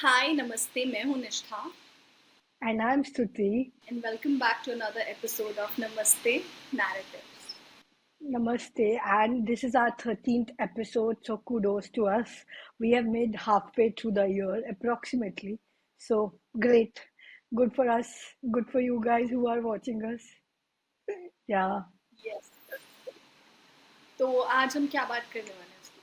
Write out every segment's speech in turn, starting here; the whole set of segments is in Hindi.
हाय नमस्ते मैं हूँ निष्ठा And I'm Stuti. and welcome back to another episode of Namaste Narratives. Namaste. And this is our 13th episode, so kudos to us. We have made halfway through the year, approximately. So great. Good for us. Good for you guys who are watching us. Yeah. Yes. तो आज हम क्या बात करने वाले हैं स्तुति?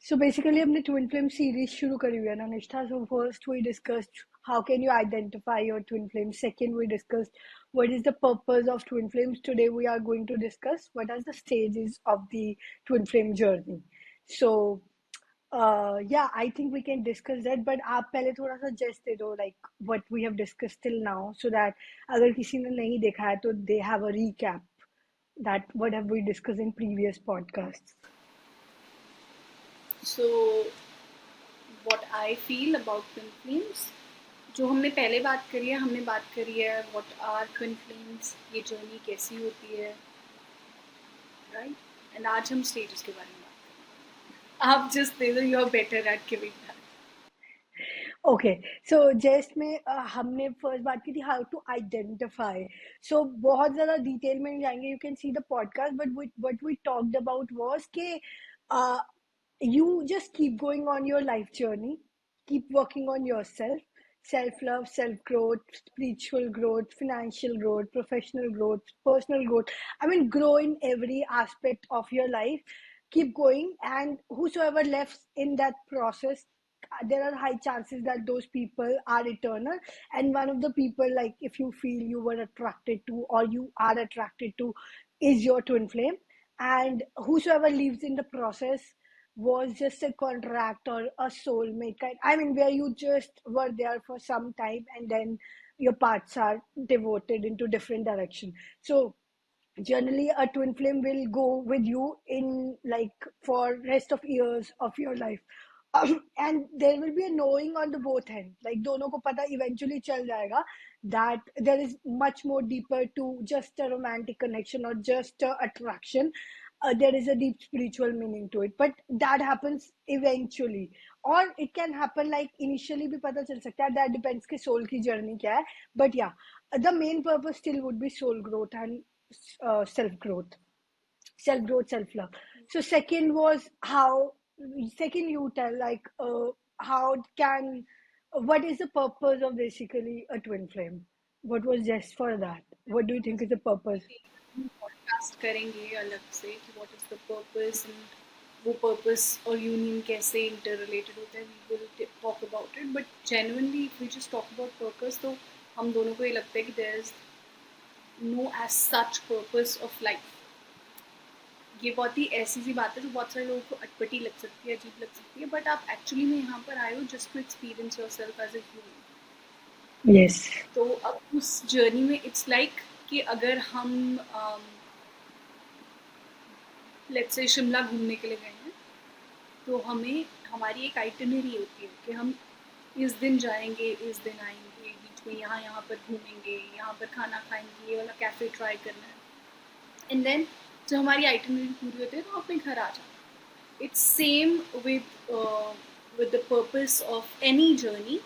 So basically, हमने twin flame series शुरू करी हुई है ना निष्ठा. So first we discussed how can you identify your twin flames. Second we discussed what is the purpose of twin flames. Today we are going to discuss what are the stages of the twin flame journey. So yeah, I think we can discuss that. But आप पहले थोड़ा सा just दे दो like what we have discussed till now, so that अगर किसी ने नहीं देखा है तो they have a recap that what have we discussed in previous podcasts. So what I feel about twin flames, जो हमने पहले बात करी है, हमने बात करी है what are twin flames, ये जर्नी कैसी होती है, right? And आज हम stages के बारे में बात करेंगे. आप just दे दो, you are better at giving that. Okay so gist में हमने फर्स्ट बात की थी हाउ टू आइडेंटिफाई. सो बहुत ज्यादा डिटेल में नहीं जाएंगे. You can see the podcast but what we talked about was के you just keep going on your life journey, keep working on yourself, self love, self growth, spiritual growth, financial growth, professional growth, personal growth. I mean, grow in every aspect of your life. Keep going, and whosoever left in that process, there are high chances that those people are eternal. And one of the people, like if you feel you were attracted to or you are attracted to, is your twin flame. And whosoever lives in the process was just a contract or a soulmate kind. I mean, where you just were there for some time and then your paths are devoted into different direction. So generally a twin flame will go with you in like for rest of years of your life. And there will be a knowing on the both end, like दोनों को पता eventually चल जाएगा that there is much more deeper to just a romantic connection or just a attraction. There is a deep spiritual meaning to it, but that happens eventually. Or it can happen like initially भी पता चल सकता है. That depends कि soul की journey क्या है. But yeah, the main purpose still would be soul growth and self growth, self love. So second was how, second you tell like how can, what is the purpose of basically a twin flame? What was just for that? What do you think is the purpose? Podcast करेंगे अलग से कि what is the purpose and वो पर्पस और यूनियन कैसे इंटर रिलेटेड होते हैं. We will talk about it, but genuinely if we just talk about purpose तो हम दोनों को ये लगता है कि there is no as such purpose of life. ये बहुत ही ऐसी सी बात है जो बहुत सारे लोगों को अटपटी लग सकती है, अजीब लग सकती है, बट आप एक्चुअली में यहाँ पर आए हो just to experience yourself as a human. Yes. तो अब उस जर्नी में इट्स लाइक कि अगर हम लेट्स से शिमला घूमने के लिए गए हैं तो हमें हमारी एक आइटनरी होती है कि हम इस दिन जाएंगे, इस दिन आएंगे, बीच में यहाँ यहाँ पर घूमेंगे, यहाँ पर खाना खाएंगे, ये वाला कैफ़े ट्राई करना है. एंड देन जब हमारी आइटनरी पूरी होती है तो हम अपने घर आ जाते हैं. It's same with the purpose of any journey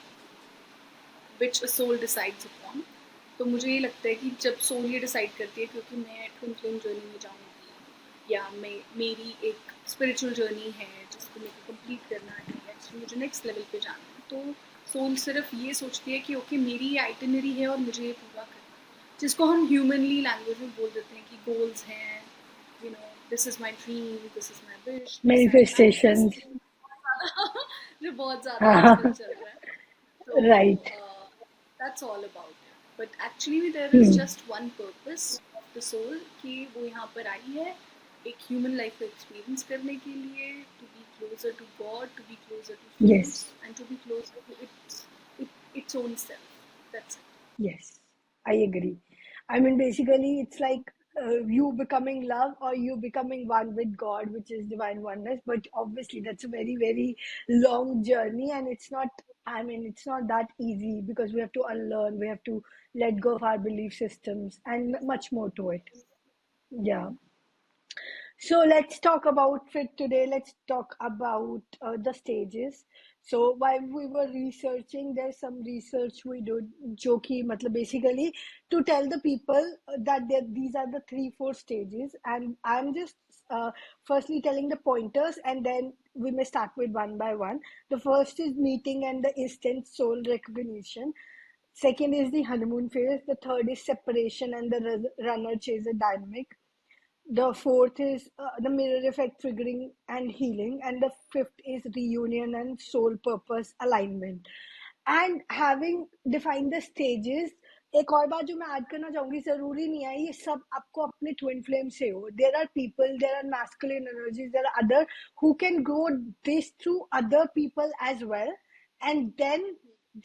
which a soul decides upon. तो मुझे ये लगता है कि जब सोल ये डिसाइड करती है क्योंकि मैं ट्विन फ्लेम जर्नी में जाऊँगी या मेरी एक स्पिरिचुअल जर्नी है जिसको मेरे को कंप्लीट करना है या जिसमें मुझे नेक्स्ट लेवल पे जाना है, तो सोल सिर्फ ये सोचती है कि ओके मेरी ये आइटनरी है और मुझे ये पूरा करना है, जिसको हम ह्यूमनली लैंग्वेज में बोल देते हैं कि गोल्स हैं, you know, this is my dream, this is my wish, this and that, this Manifestations. जो बहुत ज़्यादा आजकल चल रहा है. So Right. that's all about it. But actually there is Hmm. just one purpose of the soul कि वो यहाँ पर आई है एक ह्यूमन लाइफ को एक्सपीरियंस करने के लिए, to be closer to God, to be closer to source, Yes. and to be closer to its own self. That's it. Yes, I agree. I mean, basically, it's like you becoming love or you becoming one with God, which is divine oneness. But obviously, that's a very, very long journey, and it's not, I mean, it's not that easy because we have to unlearn, we have to let go of our belief systems, and much more to it. Yeah. So let's talk about it today. Let's talk about the stages. So while we were researching, there's some research we did जो कि मतलब basically to tell the people that these are the 3-4 stages, and I'm just firstly telling the pointers, and then we may start with one by one. The first is meeting and the instant soul recognition. Second is the honeymoon phase. The third is separation and the runner chaser dynamic. The fourth is the mirror effect triggering and healing. And the fifth is reunion and soul purpose alignment. And having defined the stages, एक और बात जो मैं ऐड करना चाहूंगी, जरूरी नहीं है ये सब आपको अपने ट्विन फ्लेम से हो. There are people, there are masculine energies, there are other who can grow this through other people as well, and then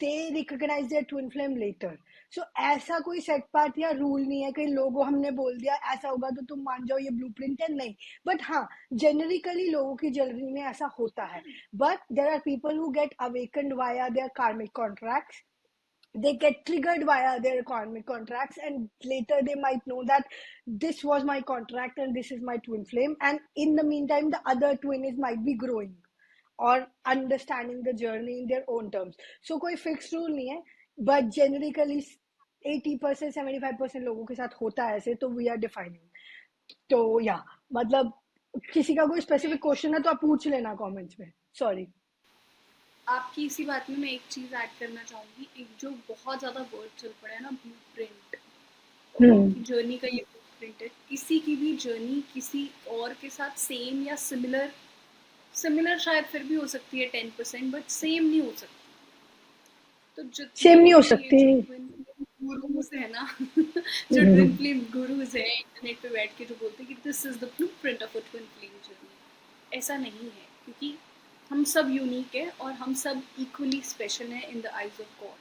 they recognise their twin flame later. So ऐसा कोई सेट पार्ट या रूल नहीं है कि लोगों हमने बोल दिया ऐसा होगा तो तुम मान जाओ ये ब्लूप्रिंट है, नहीं. बट हाँ, जेनरिकली लोगों की जर्नी में ऐसा होता है. But there are people who get awakened via their karmic contracts. They get triggered via their karmic contracts, and later they might know that this was my contract and this is my twin flame, and in the meantime the other twin is might be growing or understanding the journey in their own terms. So कोई fixed rule नहीं है, but generally 80% 75% लोगों के साथ होता है ऐसे, तो we are defining. तो या मतलब किसी का कोई स्पेसिफिक क्वेश्चन है तो आप पूछ लेना कमेंट्स में. सॉरी. आपकी इसी बात में मैं एक चीज़ ऐड करना चाहूँगी. एक जो बहुत ज़्यादा वर्ड चल पड़ा है ना, ब्लूप्रिंट, जर्नी का ये ब्लूप्रिंट है. किसी की भी जर्नी किसी और के साथ सेम या सिमिलर शायद फिर भी हो सकती है 10%, बट सेम नहीं हो सकती. तो सेम नहीं हो जितने सकती. ये जो ट्विन गुरुज है ना, जो ट्विन फ्लेम गुरुज है इंटरनेट पे बैठ के जो बोलते हैं कि this is the blueprint of a twin flame journey, ऐसा नहीं है. क्योंकि हम सब यूनिक है और हम सब इक्वली स्पेशल हैं in the eyes of God.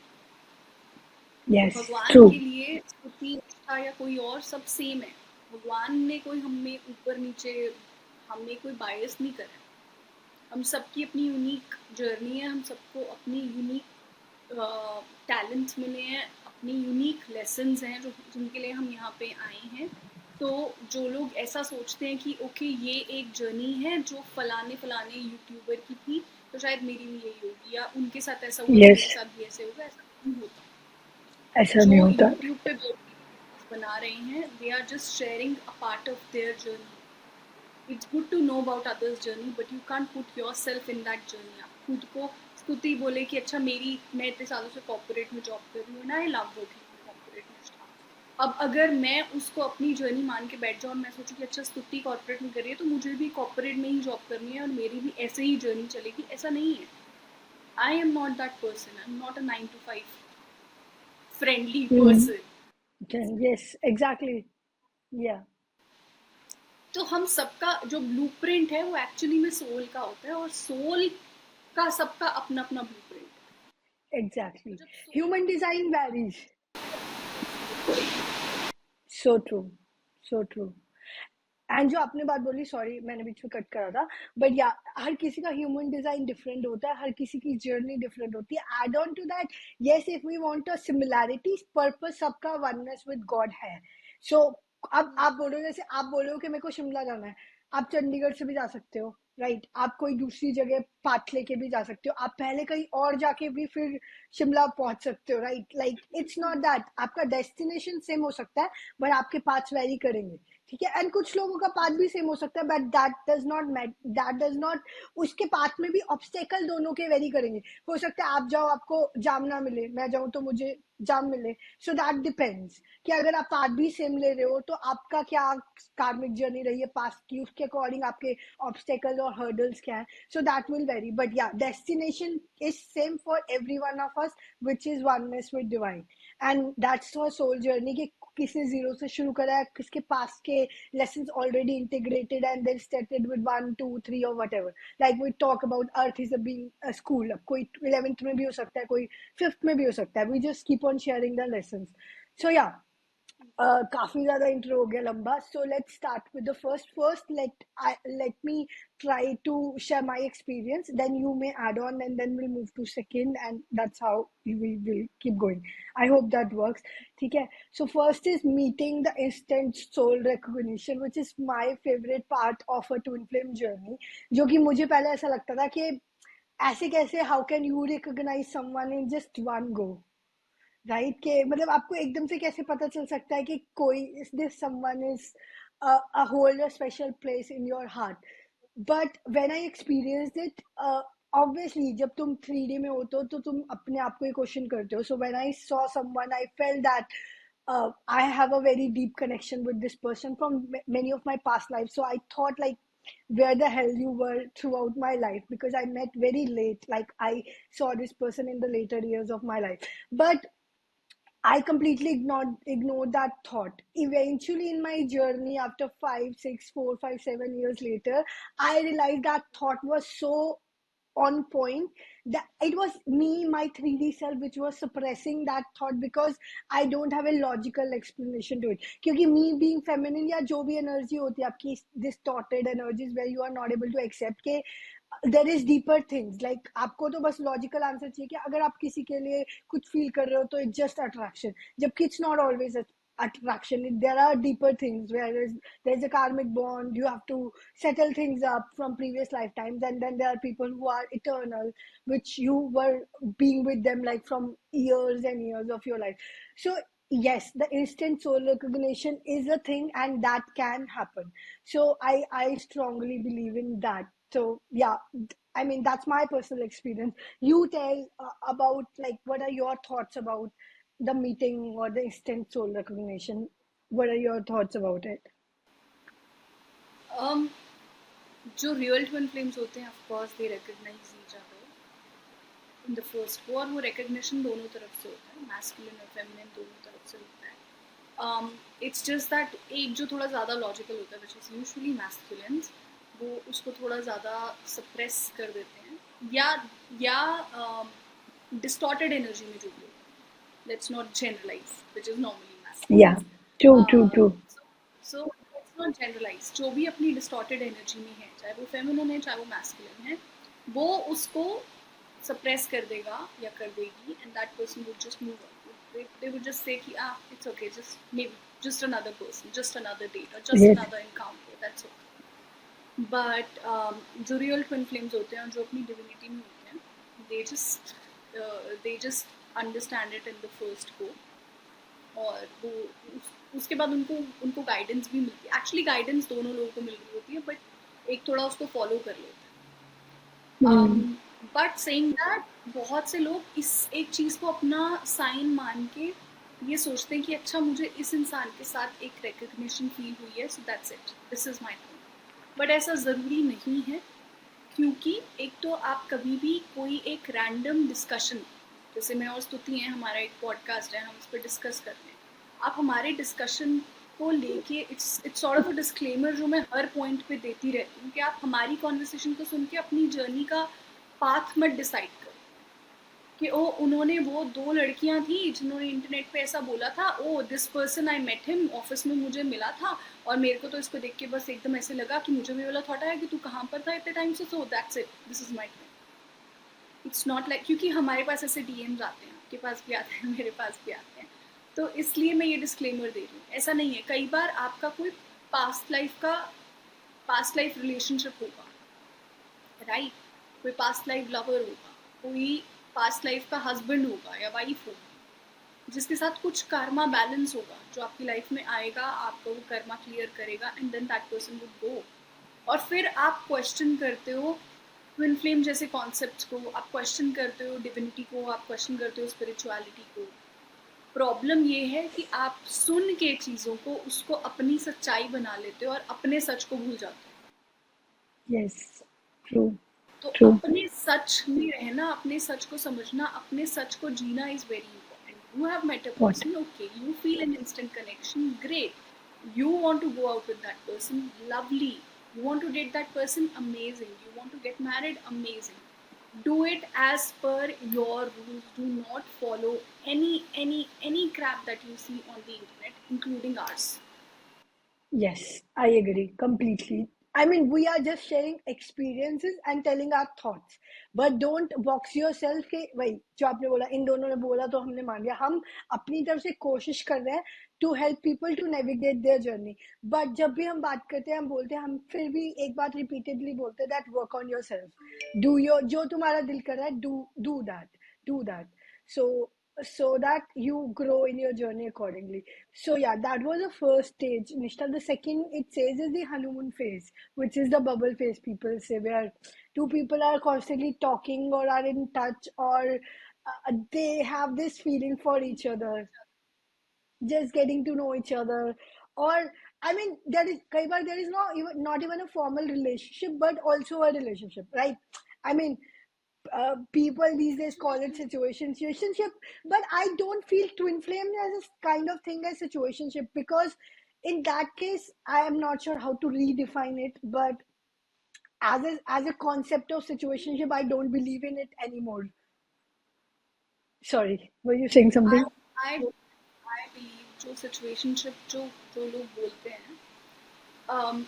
Yes, भगवान true. के लिए स्तुति निष्ठा या कोई और सब सेम है. भगवान ने कोई हमें ऊपर नीचे, हमें कोई बायस नहीं करा. हम सबकी अपनी यूनिक जर्नी है, हम सबको अपनी यूनिक टैलेंट्स मिले हैं, अपनी यूनिक लेसन्स हैं जो जिनके लिए हम यहाँ पे आए हैं. तो जो लोग ऐसा सोचते हैं कि ओके ये एक जर्नी है जो फलाने यूट्यूबर की थी, तो शायद मेरी भी यही होगी, या उनके साथ ऐसा हुआ तो Yes, मेरे साथ भी ऐसे होगा, ऐसा नहीं होता. ऐसा नहीं जो होता. यूट्यूब पे बना रहे हैं, they are just sharing a part of their journey. It's good to know about others' journey, but you can't put yourself in that journey. आप खुद को स्तुति बोले कि अच्छा मैं इतने सालों से कॉर्पोरेट में जॉब कर रही हूँ, I love working in corporate में. अब अगर मैं उसको अपनी जर्नी मान के बैठ जाऊँ और मैं सोचूं कि अच्छा स्तुति कॉर्पोरेट में कर रही है तो मुझे भी कॉर्पोरेट में ही जॉब करनी है और मेरी भी ऐसे ही जर्नी चलेगी, ऐसा नहीं है. I am not that person. I am not a 9 to 5 friendly person. Yes, exactly. Yeah. तो हम सबका जो ब्लूप्रिंट है वो एक्चुअली में सोल का होता है, और सोल का सबका अपना अपना blueprint. Exactly. Human design varies. So true. So true. And जो आपने बात बोली, सॉरी मैंने बीच में कट करा था, बट या हर किसी का ह्यूमन डिजाइन डिफरेंट होता है, हर किसी की जर्नी डिफरेंट होती है. Add on to that, yes, if we want a similarity, purpose सबका वननेस विद गॉड है. सो अब आप बोलो, जैसे आप बोलो कि मेरे को शिमला जाना है, आप चंडीगढ़ से भी जा सकते हो, राइट. आप कोई दूसरी जगह पाथ लेके भी जा सकते हो, आप पहले कहीं और जाके भी फिर शिमला पहुंच सकते हो, right. Like it's not that आपका डेस्टिनेशन सेम हो सकता है, बट आपके पाथ्स वेरी करेंगे, ठीक है. एंड कुछ लोगों का पाथ भी सेम हो सकता है, बट दैट डज नॉट उसके पाथ में भी ऑब्स्टेकल दोनों के वेरी करेंगे. हो सकता है आप जाओ आपको जाम ना मिले, मैं जाऊं तो मुझे जाम मिले. सो दैट डिपेंड्स कि अगर आप पाथ भी सेम ले रहे हो तो आपका क्या कार्मिक जर्नी रही है पास्ट की, उसके अकॉर्डिंग आपके ऑब्स्टेकल और हर्डल्स क्या है. So that will very, but yeah destination is same for every one of us, which is oneness with divine. And that's a soul journey कि किसने जीरो से शुरू करा है, किसके पास के lessons already integrated and then started with 1 2 3 or whatever. Like we talk about earth is a being a school, अब कोई 11th में भी हो सकता है, कोई 5th में भी हो सकता है. We just keep on sharing the lessons. So yeah, काफी ज्यादा इंट्रो हो गया लंबा. So let's start with the first let me try to share my experience, then you may add on, and then we'll move to second, and that's how we will keep going. I hope that works. ठीक है. So first is meeting the instant soul recognition, which is my favorite part of a twin flame journey. जो कि मुझे पहले ऐसा लगता था कि ऐसे कैसे, how can you recognise someone in just one go, right? के मतलब आपको एकदम से कैसे पता चल सकता है कि कोई this someone is a hold a special place in your heart. But when I experienced it, obviously जब तुम 3D में होते हो तो तुम अपने आप को ही क्वेश्चन करते हो. So when I saw someone, I felt that I have a very deep connection with this person from many of my past lives. So I thought like, where the hell you were throughout my life, because I met very late. Like I saw this person in the later years of my life, but I completely ignored that thought. Eventually, in my journey, after 5, 6, 4, 5, 7 years later, I realized that thought was so on point that it was me, my 3D self, which was suppressing that thought because I don't have a logical explanation to it. क्योंकि me being feminine या जो भी energy होती है आपकी distorted energies where you are not able to accept के there is deeper things, like आपको तो बस logical answer चाहिए कि अगर आप किसी के लिए कुछ feel कर रहे हो तो it's just attraction, जबकि it's not always attraction. There are deeper things where there's a karmic bond, you have to settle things up from previous lifetimes, and then there are people who are eternal, which you were being with them like from years and years of your life. So yes, the instant soul recognition is a thing and that can happen. So I strongly believe in that. So yeah, I mean that's my personal experience. You tell about like what are your thoughts about the meeting or the instant soul recognition. What are your thoughts about it? um, जो रियल ट्विन फ्लेम्स होते हैं of course they recognise each other in the first go, और वो रिकग्निशन दोनों तरफ से होता है, मैस्कुलिन और फेमिनिन दोनों तरफ से होता है. इट्स जस्ट दैट एक जो थोड़ा ज़्यादा लॉजिकल होता है विच इज़ यूजुअली मैस्कुलिन्स, वो उसको थोड़ा ज़्यादा सप्रेस कर देते हैं या डिस्टॉर्टेड एनर्जी में जो भी होता है. Let's not generalise which is normally Yeah, masculines. true. So let's not generalise. जो भी अपनी डिस्टॉर्टेड एनर्जी में है, चाहे वो फेमिनिन है चाहे वो मैस्कुलिन है, वो उसको सप्रेस कर देगा या कर देगी, and that person would just move on. They would just say कि it's okay, just maybe just another person, just another date, or just Yes. another encounter, that's okay. But जो real twin flames होते हैं, जो अपनी divinity में होते हैं, they just understand it in the first go, और वो उसके बाद उनको गाइडेंस भी मिलती है. एक्चुअली गाइडेंस दोनों लोगों को मिल रही होती है, बट एक थोड़ा उसको फॉलो कर लेता है. बट सेइंग दैट, बहुत से लोग इस एक चीज़ को अपना साइन मान के ये सोचते हैं कि अच्छा मुझे इस इंसान के साथ एक रिकग्निशन फील हुई है, so that's it, this is my thing. But ऐसा ज़रूरी नहीं है, क्योंकि एक तो आप कभी भी कोई एक रैंडम डिस्कशन, जैसे मैं और स्तुति हैं, हमारा एक पॉडकास्ट है, हम उस पर डिस्कस करते हैं, आप हमारे डिस्कशन को लेके it's sort of a disclaimer जो मैं हर पॉइंट पे देती रहती हूँ कि आप हमारी कॉन्वर्सेशन को सुन के अपनी जर्नी का पाथ मत डिसाइड करो कि ओ उन्होंने वो 2 लड़कियां थी जिन्होंने इंटरनेट पे ऐसा बोला था, oh this person I met him, office में मुझे मिला था और मेरे को तो इसको देख के बस एकदम ऐसे लगा कि मुझे भी वाला थॉट आया कि तू कहाँ पर था इतने टाइम से, so that's it, this is my thing. It's not like, क्योंकि हमारे पास ऐसे डीएम्स आते हैं, आपके पास भी आते हैं, मेरे पास भी आते हैं, तो इसलिए मैं ये डिस्क्लेमर दे रही हूँ. ऐसा नहीं है, कई बार आपका कोई पास्ट लाइफ रिलेशनशिप होगा, राइट, कोई पास्ट लाइफ लवर होगा, कोई पास्ट लाइफ का हस्बैंड होगा या वाइफ होगा, जिसके साथ कुछ कर्मा बैलेंस होगा, जो आपकी लाइफ में आएगा, आपको वो कर्मा क्लियर करेगा, and then that person would go. और फिर आप क्वेश्चन करते हो ट्विन फ्लेम जैसे कॉन्सेप्ट्स को, आप क्वेश्चन करते हो डिविनिटी को, आप क्वेश्चन करते हो स्पिरिचुअलिटी को. प्रॉब्लम ये है कि आप सुन के चीज़ों को उसको अपनी सच्चाई बना लेते हो और अपने सच को भूल जाते हो. Yes, true. तो True. अपने सच में रहना, अपने सच को समझना, अपने सच को जीना is very important. You have met a What? Person, okay, you feel an instant connection, great. You want to go out with that person, lovely. You want to date that person, amazing. You want to get married, amazing. Do it as per your rules. Do not follow any crap that you see on the internet, including ours. Yes, I agree completely. I mean, we are just sharing experiences and telling our thoughts. But don't box yourself कि वही जो आपने बोला, इन दोनों ने बोला तो हमने मान लिया. हम अपनी तरफ से कोशिश कर रहे हैं to help people to navigate their journey. But जब भी हम बात करते हैं, हम बोलते हैं, हम फिर भी एक बात repeatedly बोलते हैं that work on yourself. जो तुम्हारा दिल कर रहा है, do that. So that you grow in your journey accordingly. So yeah, that was the first stage, Nishta. The second it says is the honeymoon phase, which is the bubble phase, people say, where two people are constantly talking or are in touch, or they have this feeling for each other, just getting to know each other. Or I mean, there is not even a formal relationship, but also a relationship, right? I mean, people these days call it situationship, but I don't feel twin flame as a kind of thing as situationship, because in that case I am not sure how to redefine it. But as a concept of situationship, I don't believe in it anymore. Sorry, were you saying something? I believe जो situationship जो लोग बोलते हैं,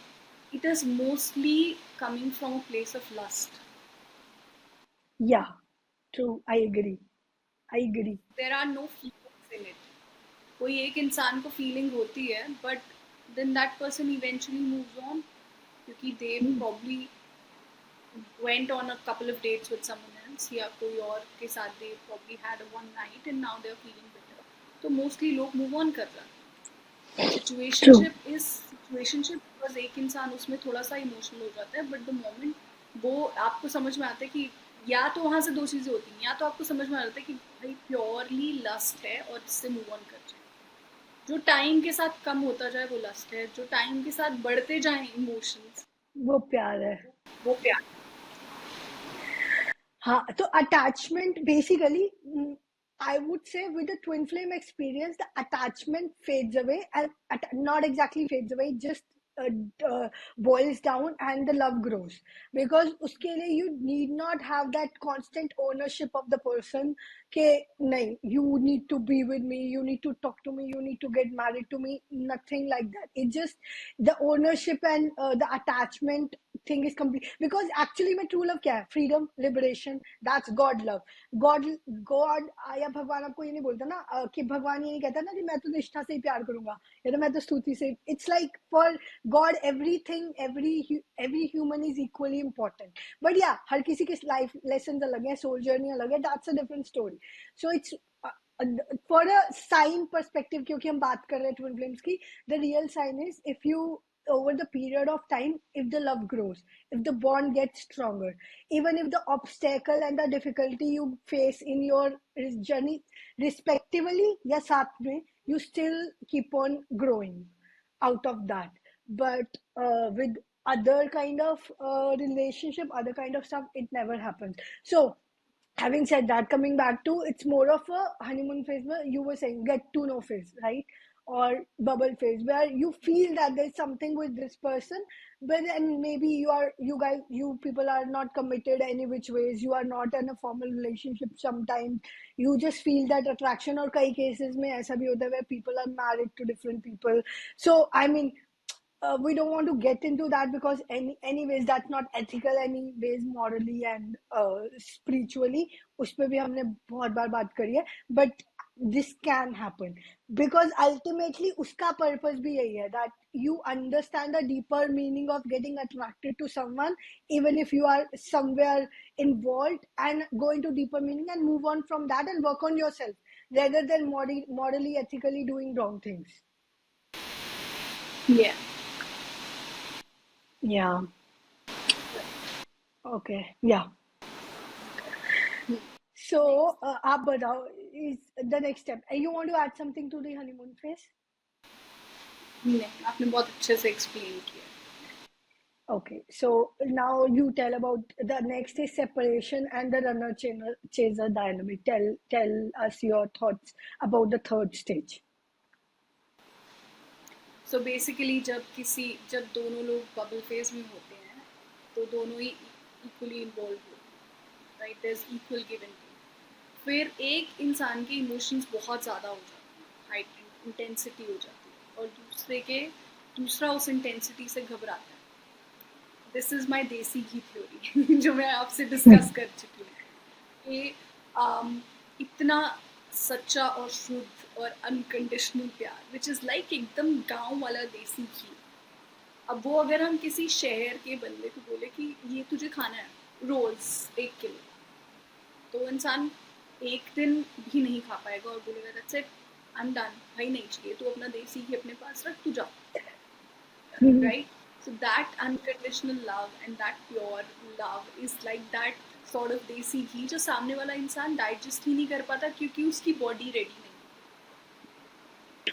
it is mostly coming from a place of lust. Yeah, true. I agree. There are no feelings in it. कोई एक इंसान को फीलिंग होती है, but then that person eventually moves on, क्योंकि they probably went on a couple of dates with someone else, या कोई और के साथ they probably had a one night and now they're feeling better. तो mostly लोग move on कर रहे हैं. Situationship is situationship because एक इंसान उसमें थोड़ा सा इमोशनल हो जाता है, but the moment वो आपको समझ में आता है कि या तो वहाँ से दो चीज़ें होती हैं, या तो आपको समझ में आता है कि भाई प्योरली लस्ट है और इससे मूव ऑन कर जाए. जो टाइम के साथ कम होता जाए वो लस्ट है, जो टाइम के साथ बढ़ते जाए इमोशंस वो प्यार है. वो प्यार. हाँ, तो attachment basically, I would say with the twin flame experience, the attachment fades away, and not exactly fades away, just boils down, and the love grows. Because uske liye you need not have that constant ownership of the person. Ke nahi, you need to be with me, you need to talk to me, you need to get married to me. Nothing like that. It just the ownership and the attachment thing is complete. Because actually में true love क्या है? Freedom, liberation. That's God love. God या भगवान आपको ये नहीं बोलता ना कि भगवान ये नहीं कहता ना कि मैं तो निष्ठा से ही प्यार करूंगा, या तो मैं तो स्तुति से. It's like for God everything, every human is equally important. But yeah, हर किसी के life lessons अलग है, soul journey अलग है. That's a different story. So it's for a sign perspective, क्योंकि हम बात कर रहे हैं twin flames की, the real sign is if you over the period of time, if the love grows, if the bond gets stronger, even if the obstacle and the difficulty you face in your journey respectively या साथ में, you still keep on growing out of that. But with other kind of relationship, other kind of stuff, it never happens. So having said that, coming back to, it's more of a honeymoon phase where you were saying get to know phase, right? Or bubble phase, where you feel that there's something with this person, but then maybe you people are not committed any which ways, you are not in a formal relationship. Sometimes you just feel that attraction, or kai cases mein aisa bhi hota hai where people are married to different people. So I mean, we don't want to get into that, because anyways that's not ethical anyways, morally and spiritually. उस पे भी हमने बहुत बार बात करी है. But this can happen because ultimately uska purpose bhi yahi hai, that you understand the deeper meaning of getting attracted to someone, even if you are somewhere involved, and go into deeper meaning and move on from that and work on yourself, rather than morally ethically doing wrong things. Yeah. Yeah. Okay. Yeah. So, आप बताओ, is the next step. You want to add something to the honeymoon phase? नहीं, आपने बहुत अच्छे से explain किया. Okay. So now you tell about the next is separation and the runner chaser dynamic. Tell us your thoughts about the third stage. So basically जब दोनों लोग बबल फेज में होते हैं, तो दोनों ही इक्वली इन्वॉल्व होते हैं, right? There is equal give and take. फिर एक इंसान के इमोशंस बहुत ज़्यादा हो जाते हैं, हाइट इंटेंसिटी हो जाती है, और दूसरा उस इंटेंसिटी से घबराता है. दिस इज माई देसी घी थ्योरी जो मैं आपसे डिस्कस कर चुकी हूँ कि इतना सच्चा और शुद्ध और अनकंडीशनल प्यार विच इज़ लाइक एकदम गांव वाला देसी घी। अब वो अगर हम किसी शहर के बंदे को बोले कि ये तुझे खाना है रोज 1 किलो, तो इंसान एक दिन भी नहीं खा पाएगा और बोलेगा that's it, I am done, भाई नहीं चाहिए, तो अपना देसी घी अपने पास रख, तू जा, right? So that unconditional love and that pure love is like that sort of desi ghee जो सामने वाला इंसान डाइजेस्ट ही नहीं कर पाता क्योंकि उसकी बॉडी रेडी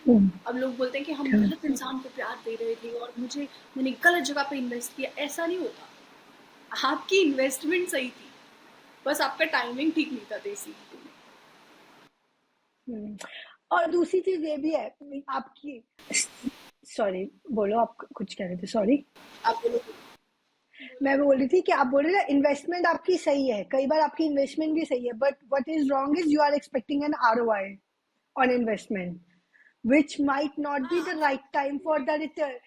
नहीं। अब लोग बोलते हैं कि हम गलत इंसान को प्यार दे रहे थे और मैंने गलत जगह पे इन्वेस्ट किया। ऐसा नहीं होता, आपकी इन्वेस्टमेंट सही थी, बस आपका टाइमिंग ठीक नहीं था देसी घी में। और दूसरी चीज ये भी है आपकी, सॉरी बोलो, आप कुछ कह रहे थे, सॉरी। आप बोलो। मैं बोल रही थी कि आप बोल रहे थे इन्वेस्टमेंट आपकी सही है, कई बार आपकी इन्वेस्टमेंट भी सही है, but what is wrong is you are expecting an ROI on investment, which might not be the right time for the return.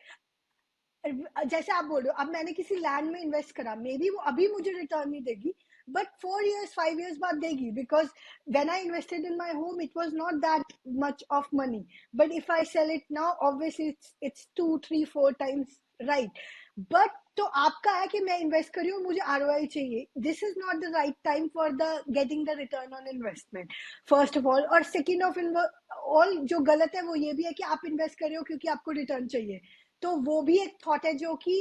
जैसे आप बोल रहे हो, अब मैंने किसी लैंड में इन्वेस्ट करा, मे बी वो अभी मुझे रिटर्न नहीं देगी, बट 4 years 5 years बाद देगी, because when I invested in my home it was not that much of money, but if I sell it now obviously it's 2 3 4 times, right? But तो आपका है कि मैं इन्वेस्ट करी हूँ, मुझे ROI चाहिए, this is not the right time for the getting the return on investment, first of all. और सेकेंड ऑफ ऑल जो गलत है वो ये भी है कि आप इन्वेस्ट कर रहे हो क्योंकि आपको रिटर्न चाहिए, तो वो भी एक थॉट है जो कि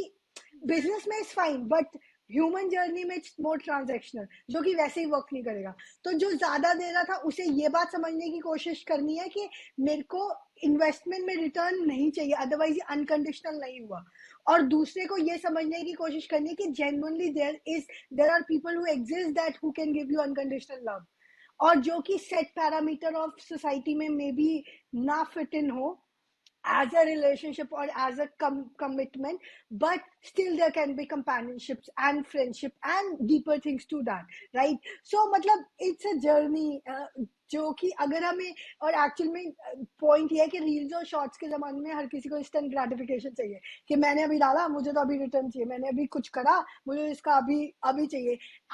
बिजनेस में is fine, but human journey में इट्स मोर ट्रांजेक्शनल, जो कि वैसे ही वर्क नहीं करेगा। तो जो ज्यादा दे रहा था उसे ये बात समझने की कोशिश करनी है कि मेरे को इन्वेस्टमेंट में रिटर्न नहीं चाहिए, अदरवाइज ये अनकंडीशनल नहीं हुआ। और दूसरे को ये समझने की कोशिश करनी है कि genuinely there are people who exist that who can give you unconditional love, और जो कि सेट पैरामीटर ऑफ सोसाइटी में मे बी ना फिट इन हो as a relationship or as a commitment, but still there can be companionships and friendship and deeper things to that, right? So matlab it's a journey, जो कि अगर हमें, और एक्चुअल में पॉइंट ये है कि रील्स और शॉर्ट्स के जमाने में हर किसी को इंस्टेंट ग्रेटिफिकेशन चाहिए कि मैंने अभी डाला मुझे तो अभी रिटर्न चाहिए, मैंने अभी कुछ करा मुझे इसका अभी अभी चाहिए।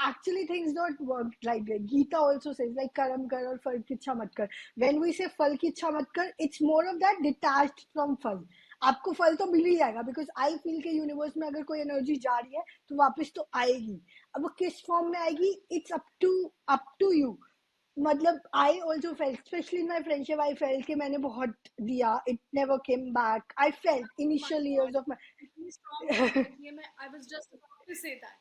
Actually things not work like that. Gita also says like कर्म कर और फल की इच्छा मत कर। व्हेन वी से फल की इच्छा मत कर, it's more of that detached from फल। आपको फल तो मिल ही जाएगा, बिकॉज आई फील के यूनिवर्स में अगर कोई एनर्जी जा रही है तो वापस तो आएगी। अब वो किस फॉर्म में आएगी, इट्स अप टू यू। मतलब I also felt, specially in my friendship, I felt कि मैंने बहुत दिया, it never came back. I felt initial years of my ये मैं I was just about to say that.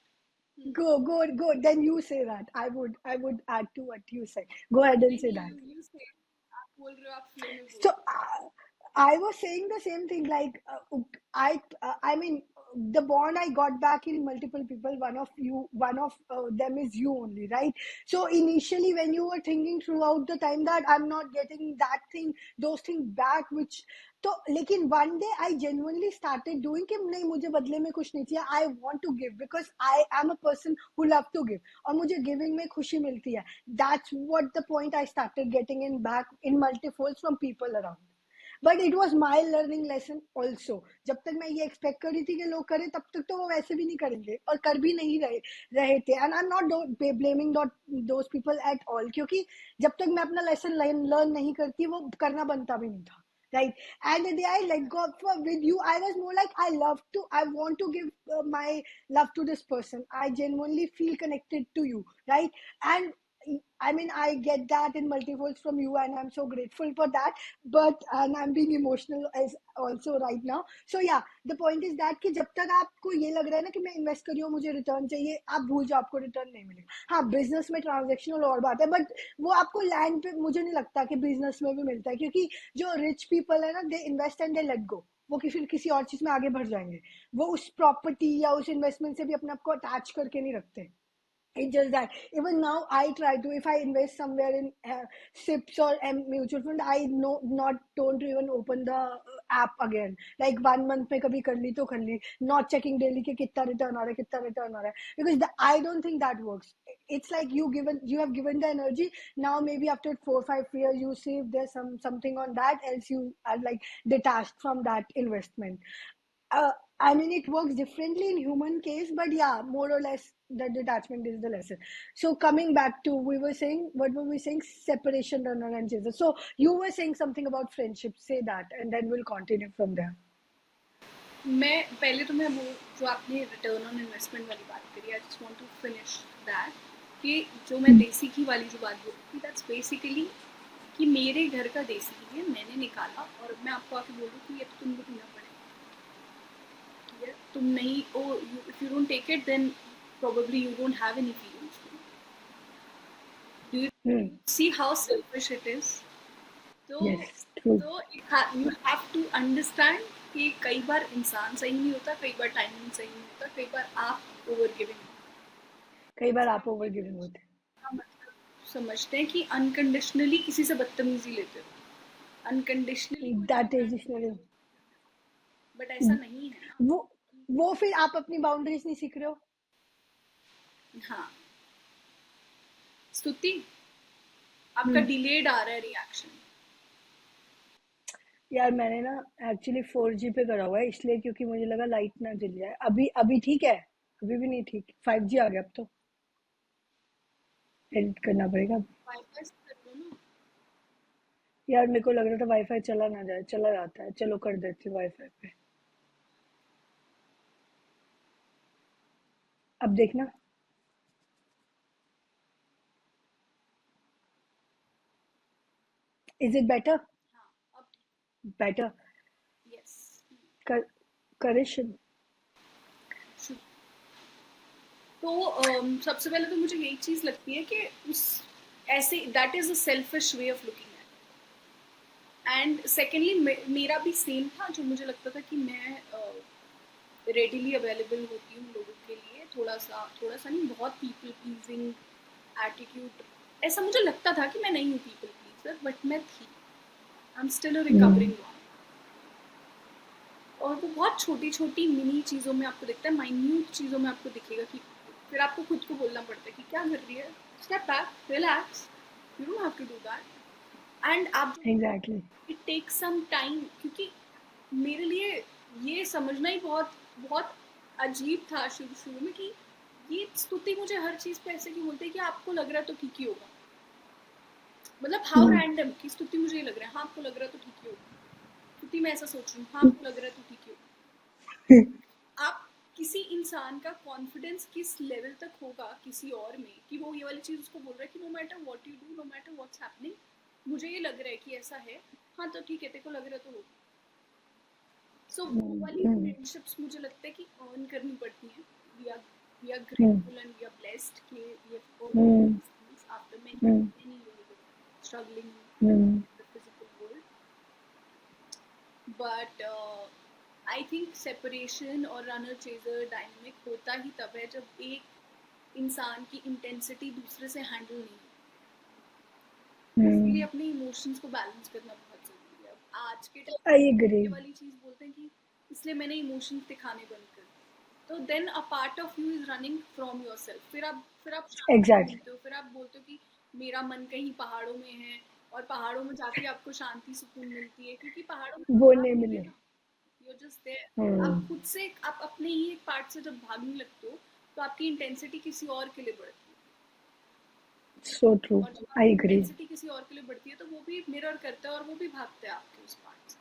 go then you say that. I would add to what you said. Go ahead and say that. You say, आप बोल रहे हो, आप फ्लो में So बोलो। I was saying the same thing. Like I mean, the bond I got back in multiple people. One of them is you only, right? So initially, when you were thinking throughout the time that I'm not getting that thing, those things back, which तो लेकिन one day I genuinely started doing कि नहीं मुझे बदले में कुछ नहीं चाहिए, I want to give because I am a person who love to give, और मुझे गिविंग में खुशी मिलती है। That's what the point I started getting in back in multifolds from people around. But it was my learning lesson also. जब तक मैं ये एक्सपेक्ट कर रही थी कि लोग करें, तब तक तो वो वैसे भी नहीं करेंगे और कर भी नहीं रहे थे। And I am not blaming those people at all, क्योंकि जब तक मैं अपना लेसन लर्न नहीं करती वो करना बनता भी नहीं था, right? And the day I let go with you, I was more like I want to give my love to this person. I genuinely feel connected to you, right? And I mean, I get that in multifolds from you, and I'm so grateful for that. But and I'm being emotional as also right now. So yeah, the point is that कि जब तक आपको ये लग रहा है ना कि मैं इन्वेस्ट करी हूँ मुझे रिटर्न चाहिए, आप भूल जाओ, आपको रिटर्न नहीं मिलेगा। हाँ, बिजनेस में ट्रांजेक्शनल और बात है, बट वो आपको लैंड पे मुझे नहीं लगता कि बिजनेस में भी मिलता है, क्योंकि जो रिच पीपल है ना, they invest and they let go. वो फिर किसी और चीज में आगे बढ़ जाएंगे, वो उस प्रॉपर्टी या उस इन्वेस्टमेंट से भी अपने आप को अटैच करके नहीं रखते। It's just that even now I try to, if I invest somewhere in SIPs or mutual fund, I know not don't even open the app again. Like 1 month में कभी कर ली तो कर ली, not checking daily कि कितना रिटर्न आ रहा है, कितना रिटर्न आ रहा है, because I don't think that works. It's like you have given the energy. Now maybe after 4 5 years you save there's something on that, else you are like detached from that investment. I mean, it works differently in human case, but yeah, more or less the detachment is the lesson. So coming back to, we were saying, what were we saying? Separation, runner and chaser. So you were saying something about friendship. Say that, and then we'll continue from there. मैं पहले तो मैं वो जो आपने रिटर्न ऑन इन्वेस्टमेंट वाली बात करी, I just want to finish that, कि जो मैं देसी घी वाली जो बात बोली थी, दैट्स बेसिकली कि मेरे घर का देसी घी है, मैंने निकाला और मैं आपको आके बोल दूँ कि ये तो तुमको पीना पड़ेगा, ठीक है? तुम नहीं oh, if you don't take it then probably you don't have any feelings. Do you see how selfish it is? तो Yes, true. तो you have to understand कि कई बार इंसान सही नहीं होता, कई बार टाइमिंग सही नहीं होता, कई बार आप ओवर गिविंग, कई बार आप ओवर गिविंग होते का मतलब समझते हैं कि अनकंडीशनली किसी से बदतमीजी लेते हो, अनकंडीशनली हैं, दैट इज इशनली, बट ऐसा नहीं है ना। वो फिर आप अपनी बाउंड्रीज नहीं सीख रहे हो। हाँ, स्तुति, आपका डिलेड आ रहा है रिएक्शन। यार मैंने ना एक्चुअली 4G पे करा हुआ है, इसलिए क्योंकि मुझे लगा लाइट ना जल जाए। अभी ठीक है, अभी भी नहीं ठीक। 5G आ गया, अब तो एडिट करना पड़ेगा। वाईफाई से कर लो ना। यार मेरे को लग रहा था वाईफाई चला ना जाए, चला जाता है। चलो कर देती हूँ वाईफाई पे। अब देखना, इज इट बेटर? हाँ, अब बेटर यस। कर करिश। तो सबसे पहले तो मुझे यही चीज़ लगती है कि उस ऐसे that is a selfish way of looking at, and secondly मेरा भी सेम था, जो मुझे लगता था कि मैं रेडिली अवेलेबल होती हूँ लोगों के लिए, थोड़ा सा नहीं, बहुत पीपल प्लीजिंग एटीट्यूड, ऐसा मुझे लगता था कि मैं नहीं हूँ पीपल प्लीजर, बट मैं थी। I am still a recovering one. और वो बहुत छोटी छोटी मिनी चीज़ों में आपको दिखता है, माइन्यूट चीज़ों में आपको दिखेगा कि फिर आपको खुद को बोलना पड़ता है कि क्या कर रही है, step back, relax, you don't have to do that. And आप exactly. It take some time, क्योंकि मेरे लिए ये समझना ही बहुत बहुत अजीब था शुरू शुरू में कि ये स्तुति मुझे हर चीज़ पे ऐसे क्यों बोलते हैं कि आपको लग रहा है तो ठीक ही होगा। मतलब हाउ रैंडम कि स्तुति मुझे ये लग रहा है, हाँ आपको लग रहा है तो ठीक ही होगा, स्तुति मैं ऐसा सोच रही हूँ, हाँ आपको लग रहा है तो ठीक ही होगा। आप किसी इंसान का कॉन्फिडेंस किस लेवल तक होगा किसी और में कि वो ये वाली चीज़ उसको बोल रहा है कि no matter what you do, no matter what's happening, मुझे ये लग रहा है कि ऐसा है, हाँ तो ठीक है, तेरे को लग रहा है तो होगा। सो वो वाली फ्रेंडशिप्स मुझे लगता है कि अर्न करनी पड़ती हैं। We are grateful and we are blessed कि we have earn these things after many years of struggling in the physical world. But I think separation और रनर चेजर डायनेमिक होता ही तब है जब एक इंसान की इंटेंसिटी दूसरे से हैंडल नहीं होती। इसलिए अपने इमोशंस को बैलेंस करना बहुत जरूरी है। अब आज के टाइम आई एग्री। ये वाली चीज़ बोलते हैं कि इसलिए मैंने इमोशंस दिखाने बंद कर दिए, तो then a part of you is running from yourself. फिर आप शांति एग्जैक्टली। ढूंढते हो, फिर आप बोलते हो कि मेरा मन कहीं पहाड़ों में है, और पहाड़ों में जाके आपको शांति सुकून मिलती है, क्योंकि पहाड़ों में वो आप नहीं नहीं है मिले। ना, यू आर जस्ट देयर। आप खुद से, आप अपने ही एक पार्ट से जब भागने लगते हो तो आपकी इंटेंसिटी किसी और के लिए बढ़ती है, सो ट्रू। और जब आई आपकी एग्री। इंटेंसिटी किसी और के लिए बढ़ती है तो वो भी मिरर करता है और वो भी भागता है आपके उस पार्ट से।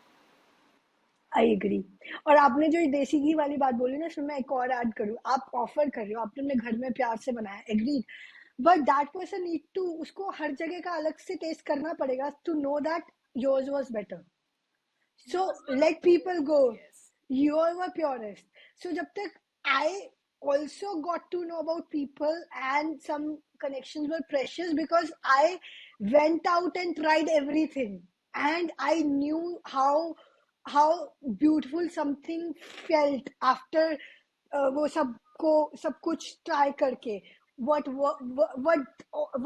I agree. और आपने जो ये देसी घी वाली बात बोली ना, इसमें मैं एक और ऐड करूँ। आप ऑफर कर रहे हो, आपने अपने घर में प्यार से बनाया, agreed, but that person need to, उसको हर जगह का अलग से टेस्ट करना पड़ेगा to know that yours was better. So let people go. Yes. You were purest. So jab tak I also got to know about people, and some connections were precious because I went out and tried everything, and I knew how beautiful something felt after वो सब कुछ try करके, what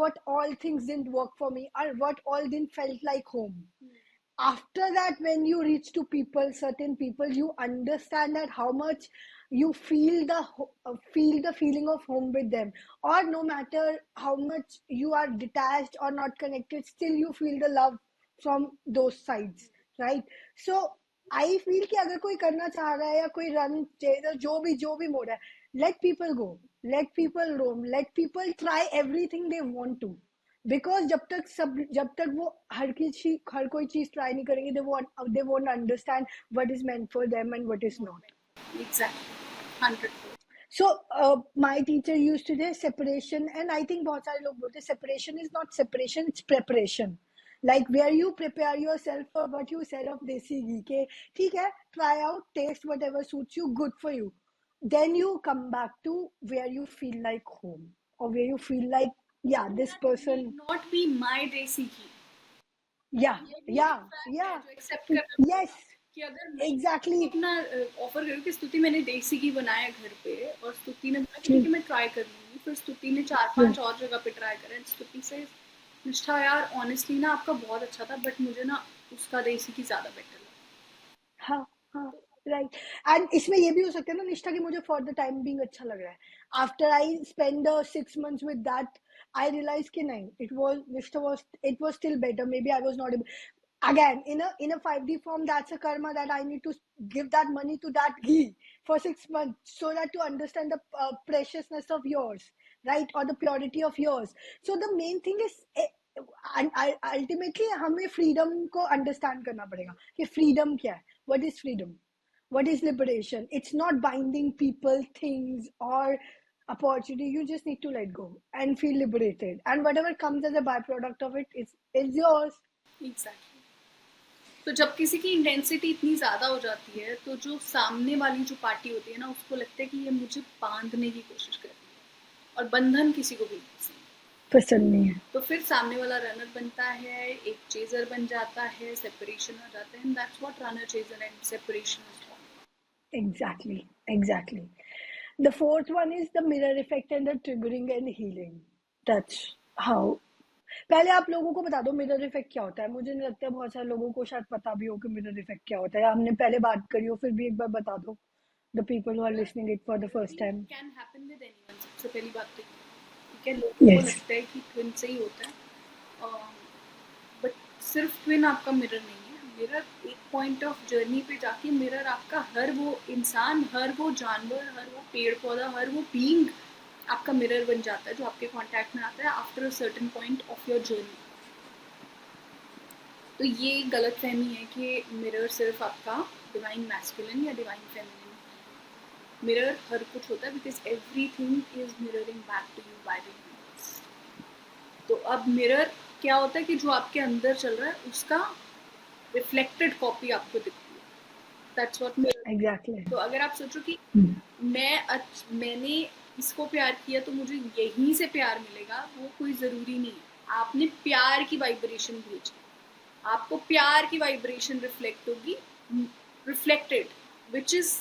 what all things didn't work for me, or what all didn't felt like home. After that, when you reach to people, certain people, you understand that how much you feel the feeling of home with them, or no matter how much you are detached or not connected, still you feel the love from those sides, right? So I feel कि अगर कोई करना चाह रहा है या कोई रन जो भी मोड है, let people go, let people roam, let people try everything they want to, because जब तक वो हर कोई चीज ट्राई नहीं करेंगे, they won't understand what is meant for them and what is not. Exactly 100%. So my teacher used to say separation, and I think बहुत सारे लोग बोलते हैं separation is not separation, it's preparation. Like where you prepare yourself for what you said of desi ghee के ठीक है, try out, taste whatever suits you, good for you. Then you come back to where you feel like home, or where you feel like, yeah, this That person, need not be my desi ghee. yeah, ये yeah, एक फैक्ट है yeah, जो एक्सेप्ट करना yes, पड़ेगा कि अगर मैं exactly. अपना ऑफर करूँ कि स्तुति मैंने देसी घी बनाया घर पे, और स्तुति ने बोला कि ठीक है मैं ट्राई कर लूंगी, फिर स्तुति ने 4-5 और जगह पे ट्राई करा, स्तुति से निष्ठा यार ऑनेस्टली ना आपका बहुत अच्छा था, बट मुझे ना उसका देसी घी ज्यादा बेटर लगा. हाँ हाँ, राइट. एंड इसमें ये भी हो सकता है ना निष्ठा, कि मुझे फॉर द टाइम बीइंग अच्छा लग रहा है. After I spend 6 months with that, I realise कि नहीं, it was still better, maybe I was not again in a 5D form. That's a karma that I need to give that money to that ghee for 6 months, so that to understand the preciousness of yours, right, or the purity of yours. So the main thing is, ultimately हमें freedom को understand करना पड़ेगा कि freedom क्या है. What is freedom? What is liberation? It's not binding people, things, or opportunity. You just need to let go and feel liberated, and whatever comes as a byproduct of it is yours. Exactly. तो जब किसी की इंटेंसिटी इतनी ज़्यादा हो जाती है, तो जो सामने वाली जो पार्टी होती है ना, उसको लगता है कि ये मुझे बांधने की कोशिश कर रही है, और बंधन किसी को भी नहीं पसंद नहीं है. तो फिर सामने वाला रनर बनता है, एक चेजर बन जाता है, सेपरेशन हो जाता है, and that's what runner chaser and separation is for. Exactly. The fourth one is the mirror effect and the triggering and healing. That's how. पहले आप लोगों को बता दो मिरर इफेक्ट क्या होता है. मुझे नहीं लगता है बहुत सारे लोगों को शायद पता भी हो कि मिरर इफेक्ट क्या होता है, या हमने पहले बात करी हो, फिर भी एक बार बता दो. The people who are listening it for the first time. Can happen with anyone. सबसे पहली बात तो ठीक है, लोगों को Yes. लगता है कि ट्विन से ही होता है, बट सिर्फ ट्विन आपका मिरर नहीं है. मिरर एक पॉइंट ऑफ जर्नी पे जाके मिरर आपका हर वो इंसान, हर वो जानवर, हर वो पेड़ पौधा, हर वो बीइंग आपका मिरर बन जाता है जो आपके कांटेक्ट में आता है after a certain point of your journey. तो ये गलत फहमी है कि मिरर सिर्फ आपका डिवाइन मैस्कुलिन या डिवाइन फेमिनिन. मिरर हर कुछ होता है, because everything is mirroring back to you by the universe. तो अब मिरर क्या होता है कि जो आपके अंदर चल रहा है उसका रिफ्लेक्टेड कॉपी आपको दिखती है. That's what mirror. Exactly. तो अगर आप सोचो कि मैंने इसको प्यार किया तो मुझे यहीं से प्यार मिलेगा, वो कोई ज़रूरी नहीं है. आपने प्यार की वाइब्रेशन भेजी, आपको प्यार की वाइब्रेशन रिफ्लेक्ट होगी, reflected, which is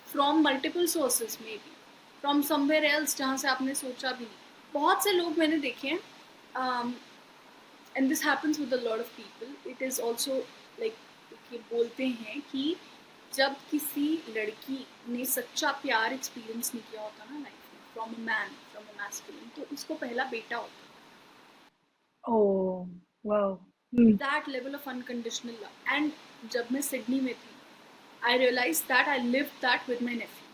from multiple sources, may be from somewhere else जहाँ से आपने सोचा भी नहीं. बहुत से लोग मैंने देखे हैं, and this happens with a lot of people. It is also like कि बोलते हैं कि जब किसी लड़की ने सच्चा प्यार एक्सपीरियंस नहीं किया होता ना लाइफ में, from a man, from a masculine, तो उसको पहला बेटा होता है. Oh, wow. That level of unconditional love. And जब मैं सिडनी में थी, I realise that I live that with my nephew.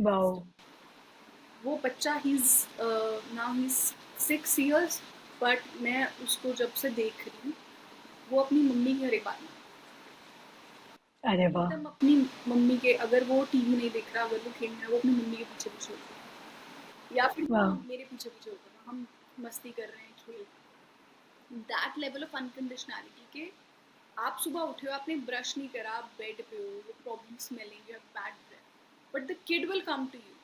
Wow. वो बच्चा ही नाउ ही 6 years, बट मैं उसको जब से देख रही हूँ, वो अपनी मम्मी की हर एक बात में अरे वाह. एकदम अपनी मम्मी के, अगर वो टीवी नहीं देख रहा, अगर वो खेल रहा है, वो अपनी मम्मी के पीछे पीछे होता है, या फिर Wow. मेरे पीछे पीछे होता है, हम मस्ती कर रहे हैं, खेल. दैट लेवल ऑफ अनकंडीशनैलिटी के आप सुबह उठे हो, आपने ब्रश नहीं करा, आप बेड पे हो, you problem smelling, you have bad breath, but the kid will come to you,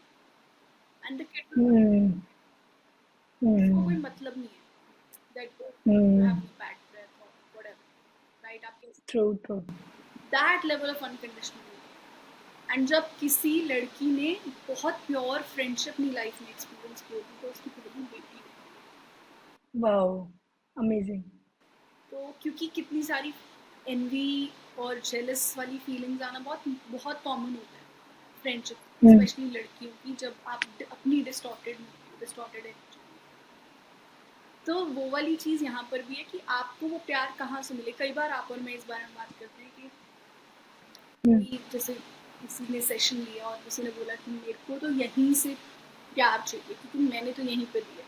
and the kid Hmm. उसको कोई Hmm. मतलब नहीं है that you have bad breath और व्हाटएवर, राइट. आप कैसे True. That level of unconditional. And जब किसी लड़की ने बहुत प्योर फ्रेंडशिप अपनी लाइफ में एक्सपीरियंस की होती, तो उसकी पहली बेटी होती. Wow. Amazing. तो क्योंकि कितनी सारी एनवी और जेलस वाली फीलिंग्स आना बहुत बहुत कॉमन होता है फ्रेंडशिप, स्पेशली लड़कियों की, जब आप अपनी डिस्टॉर्टेड है. तो वो वाली चीज़ यहाँ पर भी है कि आपको वो प्यार कहाँ से मिले. कई बार आप और मैं इस बारे में बात करते हैं कि कोई जैसे किसी ने सेशन लिया और किसी ने बोला कि मेरे को तो यहीं से प्यार चाहिए क्योंकि मैंने तो यहीं पे दिया,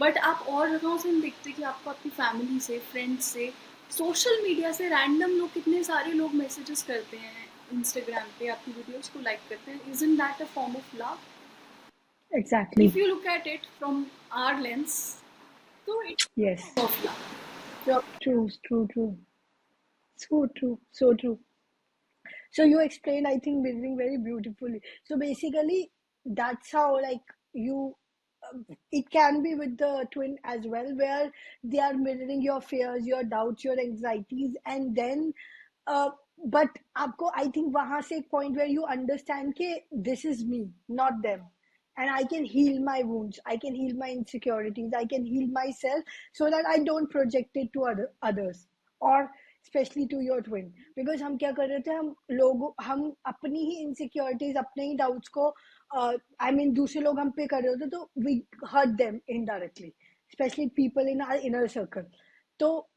बट आप और जगहों से नहीं देखते कि आपको आपकी फैमिली से, फ्रेंड्स से, सोशल मीडिया से रैंडम लोग, कितने सारे लोग मैसेजेस करते हैं इंस्टाग्राम पे, आपकी वीडियोस को लाइक करते हैं. Isn't that a form of love? Exactly. If you look at it from our lens, तो it's Yes. Form of love. True, true, true. So true, so true. So you explained, I think, mirroring very beautifully. So basically, that's how like you. It can be with the twin as well, where they are mirroring your fears, your doubts, your anxieties, and then. Uh, but आपको I think वहां से एक point where you understand कि this is me, not them, and I can heal my wounds, I can heal my insecurities, I can heal myself so that I don't project it to others or specially to your twin. Because हम क्या कर रहे थे, हम अपनी ही इनसिक्योरिटीज, अपने ही डाउट्स को आई मीन दूसरे लोग हम पे कर रहे होते, तो we hurt them indirectly, specially people in our inner circle. तो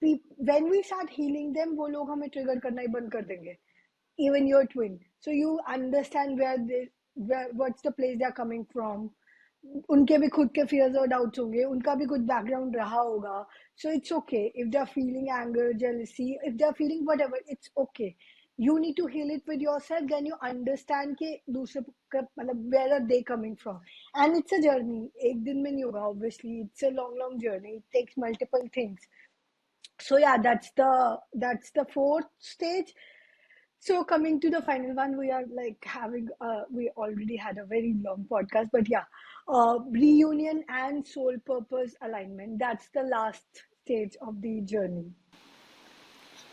when we start healing them, वो लोग हमें ट्रिगर करना ही बंद कर देंगे, even your twin. So you understand what's the place they're coming from. उनके भी खुद के fears और doubts होंगे, उनका भी कुछ background रहा होगा. So it's okay if they're feeling anger, jealousy, if they're feeling whatever, it's okay. You need to heal it with yourself. Then you understand कि दूसरे मतलब where are they coming from. And it's a journey. एक दिन में नहीं होगा, obviously. It's a long journey. It takes multiple things. So yeah, that's the fourth stage. So coming to the final one, we are like having we already had a very long podcast, but yeah, reunion and soul purpose alignment. That's the last stage of the journey.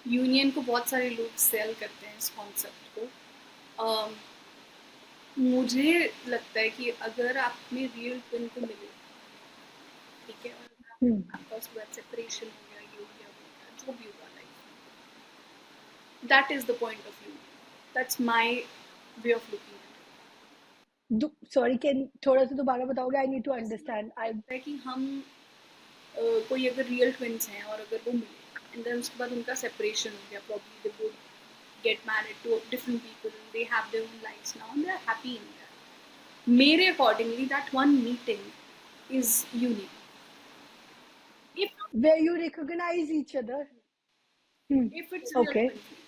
Union को बहुत सारे लोग सेल करते हैं, इस कॉन्सेप्ट को. मुझे लगता है कि अगर आप अपने रियल ट्विन को मिले, ठीक है, और आपका उसके बाद सेपरेशन हो गया, ये हो गया, वो हो गया, जो भी हुआ life, that is the point of view. That's my way of looking at it. Sorry, can थोड़ा सा दोबारा बताओगे? I need to understand. लगता है कि हम कोई अगर रियल ट्विन्स हैं और अगर वो मिले एंड देन उसके बाद उनका सेपरेशन हो गया, probably they would get married to different people, they have their own lives now and they're happy in that. Mere accordingly, that one meeting is unique. If Where you recognize each other. if it's real Okay. confused,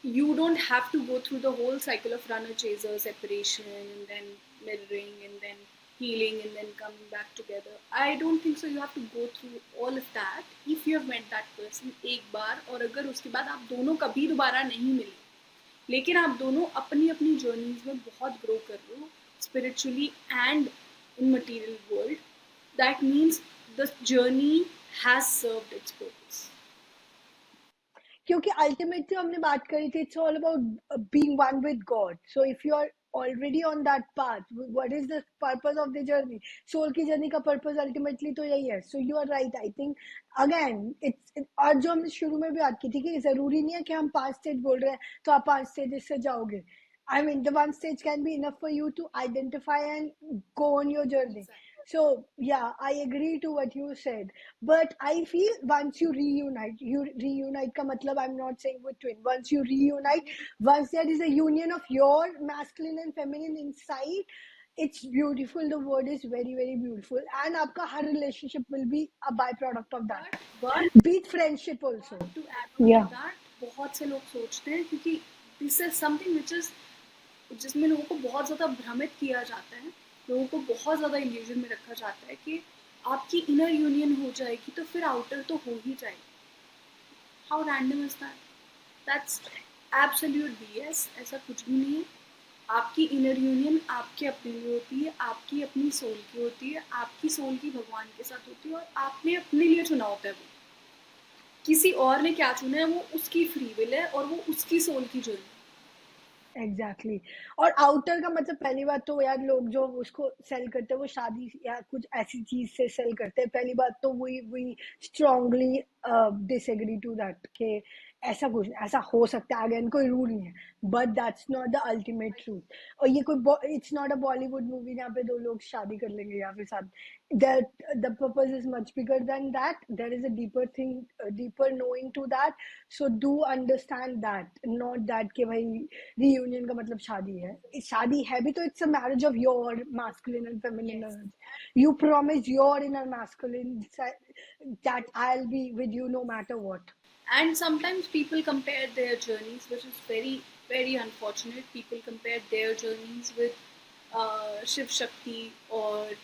you don't have to go through the whole cycle of runner chaser, separation, and then mirroring, and then healing, and then coming back together. I don't think so. You have to go through all of that if you have met that person एक बार, और अगर उसके बाद आप दोनों कभी दोबारा नहीं मिले, लेकिन आप दोनों अपनी अपनी जर्नीज में बहुत ग्रो कर रहे हो, spiritually and in material world, that means the journey has served its purpose. क्योंकि अल्टीमेटली हमने बात करी थी, it's all about being one with God. So if you are already on that path, what is the purpose of the journey? Soul की जर्नी का पर्पस अल्टीमेटली तो यही है. So you are right, I think. Again और जो हमने शुरू में भी बात की थी कि जरूरी नहीं है कि हम 5 स्टेज बोल रहे हैं तो आप 5 स्टेजेस से जाओगे. I mean, the one stage can be enough for you to identify and go on your journey. So yeah, I agree to what you said, but I feel once you reunite ka matlab, I'm not saying with twin, once you reunite, once there is a union of your masculine and feminine inside, it's beautiful. The word is very very beautiful, and aapka har relationship will be a byproduct of that, But be it friendship also. to add on to Yeah. that, बहुत से लोग सोचते हैं क्योंकि this is something which is, जिसमें लोगों को बहुत ज़्यादा भ्रमित किया जाता है, लोगों को बहुत ज़्यादा इल्यूजन में रखा जाता है कि आपकी इनर यूनियन हो जाएगी तो फिर आउटर तो हो ही जाएगी. How random is that? That's absolute BS. ऐसा कुछ भी नहीं है. आपकी इनर यूनियन आपके अपने लिए होती है, आपकी अपनी सोल की होती है, आपकी सोल की भगवान के साथ होती है, और आपने अपने लिए चुना होता है. वो किसी और ने क्या चुना है वो उसकी फ्री विल है और वो उसकी सोल की जर्नी. एग्जैक्टली. और आउटर का मतलब, पहली बात तो यार, लोग जो उसको सेल करते हैं वो शादी या कुछ ऐसी चीज से सेल करते हैं. पहली बात तो we strongly disagree to that कि ऐसा कुछ ऐसा हो सकता है, अगेन कोई रूल नहीं है, but that's not the ultimate truth. और ये कोई it's not a Bollywood movie जहाँ पे दो लोग शादी कर लेंगे या फिर साथ, that the purpose is much bigger than that. There is a deeper thing, a deeper knowing to that. So do understand that, not that कि भाई reunion का मतलब शादी है। शादी है भी तो it's a marriage of your masculine and feminine urge. You promise your inner masculine that I'll be with you no matter what. And sometimes people compare their journeys, which is very very unfortunate. People compare their journeys with Shiv Shakti और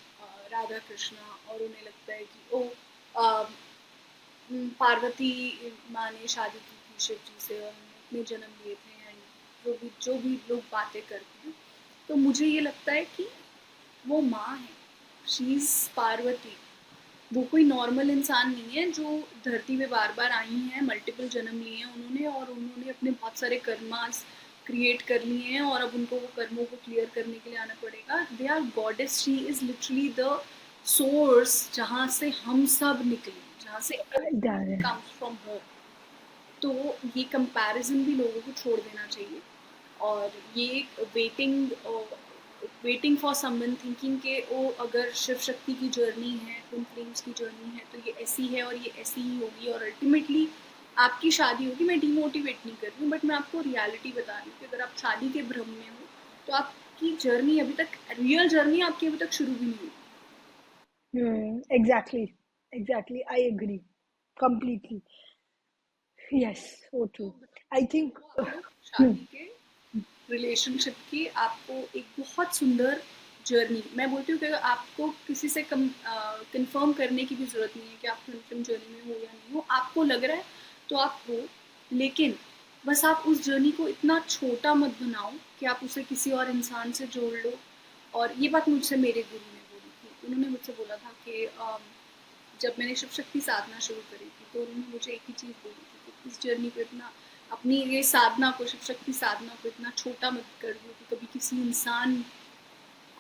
राधा कृष्णा, और उन्हें लगता है कि ओ पार्वती माँ ने शादी की थी शिव जी से और उन्होंने इतने जन्म लिए थे, एंड जो भी लोग बातें करते हैं, तो मुझे ये लगता है कि वो माँ है, शी इज़ पार्वती। वो कोई नॉर्मल इंसान नहीं है जो धरती पे बार बार आई हैं, मल्टीपल जन्म लिए हैं उन्होंने, और उन्होंने अपने बहुत सारे कर्मास क्रिएट कर लिए हैं और अब उनको वो कर्मों को क्लियर करने के लिए आना पड़ेगा। They are goddess, she is literally the source जहाँ से हम सब निकले, जहाँ से एवरीथिंग कम्स फ्रॉम हर। तो ये कंपैरिजन भी लोगों को छोड़ देना चाहिए, और ये वेटिंग फॉर समवन थिंकिंग के ओ अगर शिव शक्ति की जर्नी है, ट्विन फ्लेम्स की जर्नी है, तो ये ऐसी है और ये ऐसी ही होगी और अल्टीमेटली आपकी शादी होगी। मैं डीमोटिवेट नहीं कर रही हूँ, बट मैं आपको रियलिटी बता रही हूँ कि अगर आप शादी के भ्रम में हो तो आपकी जर्नी अभी तक, रियल जर्नी आपकी अभी तक शुरू भी नहीं हुई। Exactly, I agree completely. Yes, so true. I think आपको शादी के रिलेशनशिप की आपको एक बहुत सुंदर जर्नी, मैं बोलती हूँ कि आपको किसी से कंफर्म करने की भी ज़रूरत नहीं है कि आप ट्विन जर्नी में हो या नहीं हो। आपको लग रहा है तो आप हो, लेकिन बस आप उस जर्नी को इतना छोटा मत बनाओ कि आप उसे किसी और इंसान से जोड़ लो। और ये बात मुझसे मेरे गुरु ने बोली थी। उन्होंने मुझसे बोला था कि जब मैंने शिव शक्ति साधना शुरू करी थी तो उन्होंने मुझे एक ही चीज़ बोली थी कि इस जर्नी को इतना, अपनी ये साधना को, शिव शक्ति साधना को इतना छोटा मत कर दो कि कभी किसी इंसान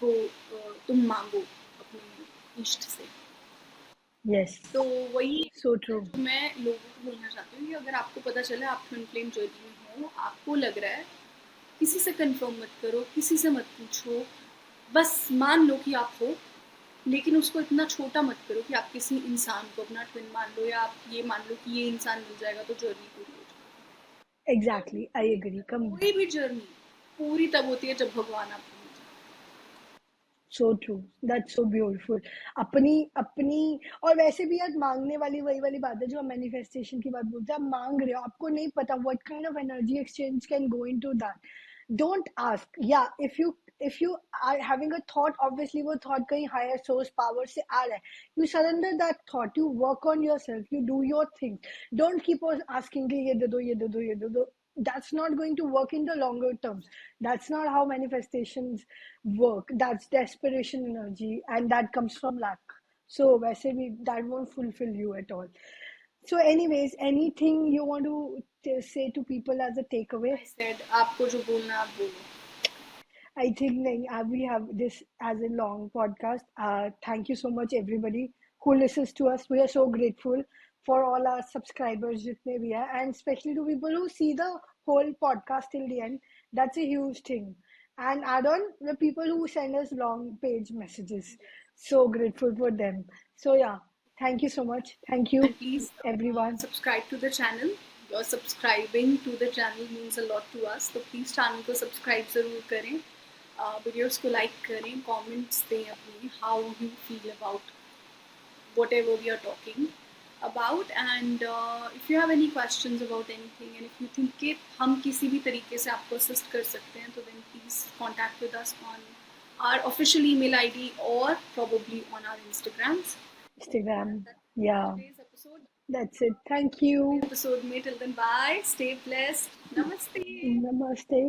को तुम मांगो अपने इष्ट से। yes, तो वही so true. जो मैं लोगों को बोलना चाहती हूँ कि अगर आपको पता चले आप ट्विन फ्लेम जर्नी में हो, आपको लग रहा है, किसी से कंफर्म मत करो, किसी से मत पूछो, बस मान लो कि आप हो, लेकिन उसको इतना छोटा मत करो कि आप किसी इंसान को अपना ट्विन मान लो, या आप ये मान लो कि ये इंसान मिल जाएगा तो जर्नी पूरी हो जाएगी। Exactly, I agree. कोई भी जर्नी पूरी तब होती है जब भगवान आपको मिल जाए। So true. That's so beautiful. अपनी अपनी और वैसे भी यार मांगने वाली वही वाली बात है जो हम मैनिफेस्टेशन की बात बोलते हैं। आप मांग रहे हो, आपको नहीं पता what kind of energy exchange can go into that. Don't ask. Yeah, if you are having a thought, obviously वो thought कहीं higher source power से आ रहा है. You surrender that thought. You work on yourself. You do your thing. Don't keep on asking कि ये दे दो, ये दे दो, ये दे दो. That's not going to work in the longer terms. That's not how manifestations work. That's desperation energy, and that comes from lack. So, वैसे भी that won't fulfill you at all. So, anyways, anything you want to say to people as a takeaway? I said आपको जो बोलना आप बोलो। I think we have this as a long podcast. Thank you so much, everybody who listens to us. We are so grateful for all our subscribers, jitne bhi hai, and especially to people who see the whole podcast till the end. That's a huge thing. And add on the people who send us long page messages. So grateful for them. So, yeah, thank you so much. Thank you, And please everyone. subscribe to the channel. Your subscribing to the channel means a lot to us. तो प्लीज़ चैनल को सब्सक्राइब ज़रूर करें, वीडियोस को लाइक करें, कमेंट्स दें अपनी, how you feel about whatever we are talking about, and if you have any questions about anything, and if you think कि हम किसी भी तरीके से आपको assist कर सकते हैं, तो then please contact with us on our official email ID or probably on our Instagrams. Instagram. Yeah, Today's episode, that's it. Thank you. episode में till then, bye, stay blessed, namaste. Namaste.